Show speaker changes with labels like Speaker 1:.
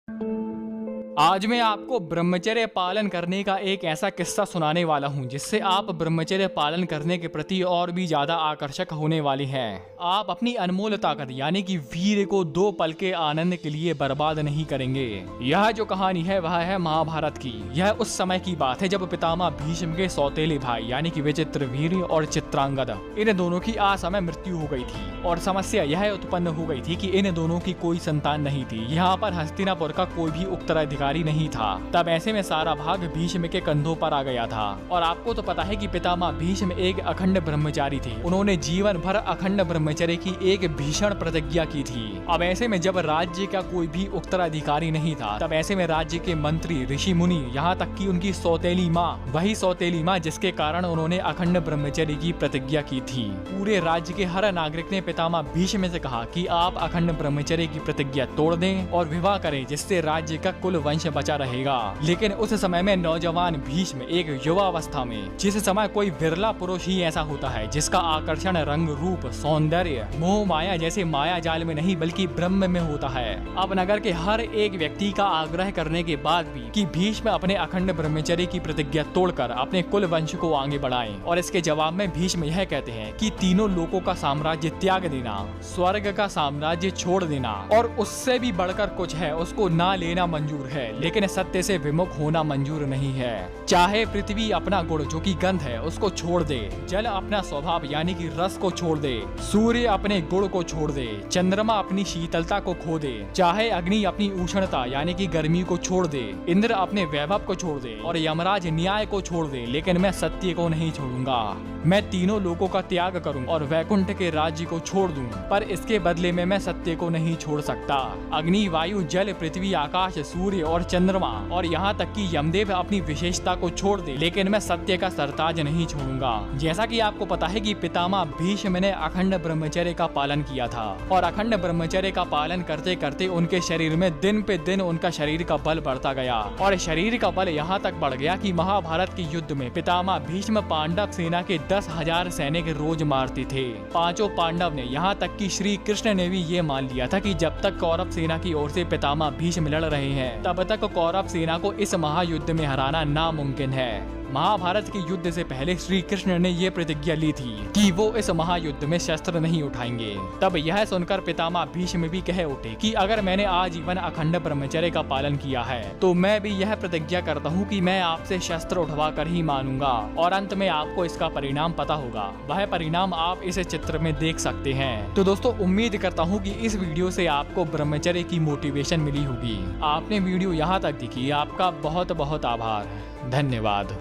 Speaker 1: आज मैं आपको ब्रह्मचर्य पालन करने का एक ऐसा किस्सा सुनाने वाला हूं जिससे आप ब्रह्मचर्य पालन करने के प्रति और भी ज्यादा आकर्षक होने वाले हैं। आप अपनी अनमोल ताकत यानी कि वीर को 2 पल के आनंद के लिए बर्बाद नहीं करेंगे। यह जो कहानी है वह है महाभारत की। यह उस समय की बात है जब पितामह भीष्म के सौतेले भाई यानी कि विचित्रवीर्य और चित्रांगद इन दोनों की असमय मृत्यु हो गई थी और समस्या यह उत्पन्न हो गई थी कि इन दोनों की कोई संतान नहीं थी। यहाँ पर हस्तिनापुर का कोई भी उत्तराधिकारी नहीं था। तब ऐसे में सारा भाग भीष्म के कंधों पर आ गया था। और आपको तो पता है कि पितामह भीष्म एक अखंड ब्रह्मचारी थे। उन्होंने जीवन भर अखंड ब्रह्मचर्य की एक भीषण प्रतिज्ञा की थी। अब ऐसे में जब राज्य का कोई भी उत्तराधिकारी नहीं था, तब ऐसे में राज्य के मंत्री, ऋषि मुनि, यहाँ तक कि उनकी सौतेली माँ, वही सौतेली माँ जिसके कारण उन्होंने अखंड ब्रह्मचर्य की प्रतिज्ञा की थी, पूरे राज्य के हर नागरिक ने पितामह भीष्म से कहा कि आप अखंड ब्रह्मचर्य की प्रतिज्ञा तोड़ दें और विवाह करें, जिससे राज्य का कुल वंश बचा रहेगा। लेकिन उस समय में नौजवान भीष्म एक युवा अवस्था में, जिस समय कोई विरला पुरुष ही ऐसा होता है जिसका आकर्षण रंग, रूप, सौंदर्य, मोह माया जैसे माया जाल में नहीं बल्कि ब्रह्म में होता है। अब नगर के हर एक व्यक्ति का आग्रह करने के बाद भी कि भीष्म अपने अखंड ब्रह्मचर्य की प्रतिज्ञा तोड़कर अपने कुल वंश को आगे बढ़ाएं, और इसके जवाब में भीष्म यह कहते हैं कि तीनों लोकों का साम्राज्य त्याग देना, स्वर्ग का साम्राज्य छोड़ देना और उससे भी बढ़कर कुछ है उसको ना लेना मंजूर है, लेकिन सत्य से विमुख होना मंजूर नहीं है। चाहे पृथ्वी अपना गुण जो कि गंध है उसको छोड़ दे, जल अपना स्वभाव यानी कि रस को छोड़ दे, सूर्य अपने गुण को छोड़ दे, चंद्रमा अपनी शीतलता को खो दे, चाहे अग्नि अपनी उष्णता यानी कि गर्मी को छोड़ दे, इंद्र अपने वैभव को छोड़ दे और यमराज न्याय को छोड़ दे, लेकिन मैं सत्य को नहीं छोड़ूंगा। मैं तीनों लोगों का त्याग करूं और वैकुंठ के राज्य को छोड़ दूं, पर इसके बदले में मैं सत्य को नहीं छोड़ सकता। अग्नि, वायु, जल, पृथ्वी, आकाश, सूर्य और चंद्रमा और यहाँ तक कि यमदेव अपनी विशेषता को छोड़ दे, लेकिन मैं सत्य का सरताज नहीं छोड़ूंगा। जैसा कि आपको पता है कि पितामह भीष्म ने अखंड ब्रह्मचर्य का पालन किया था और अखंड ब्रह्मचर्य का पालन करते करते उनके शरीर में दिन पे दिन उनका शरीर का बल बढ़ता गया और शरीर का बल यहाँ तक बढ़ गया कि महाभारत के युद्ध में पितामह भीष्म पांडव सेना के 10,000 सैनिक रोज मारते थे। पांचों पांडव ने, यहाँ तक कि श्री कृष्ण ने भी ये मान लिया था कि जब तक कौरव सेना की ओर से पितामह भीष्म लड़ रहे हैं तब तक कौरव सेना को इस महायुद्ध में हराना नामुमकिन है। महाभारत के युद्ध से पहले श्री कृष्ण ने ये प्रतिज्ञा ली थी कि वो इस महायुद्ध में शस्त्र नहीं उठाएंगे। तब यह सुनकर पितामह भीष्म भी कह उठे कि अगर मैंने आजीवन अखंड ब्रह्मचर्य का पालन किया है तो मैं भी यह प्रतिज्ञा करता हूँ कि मैं आपसे शस्त्र उठवा कर ही मानूंगा और अंत में आपको इसका परिणाम पता होगा। वह परिणाम आप इस चित्र में देख सकते हैं। तो दोस्तों, उम्मीद करता हूँ कि इस वीडियो से आपको ब्रह्मचर्य की मोटिवेशन मिली होगी। आपने वीडियो यहाँ तक देखी, आपका बहुत बहुत आभार, धन्यवाद।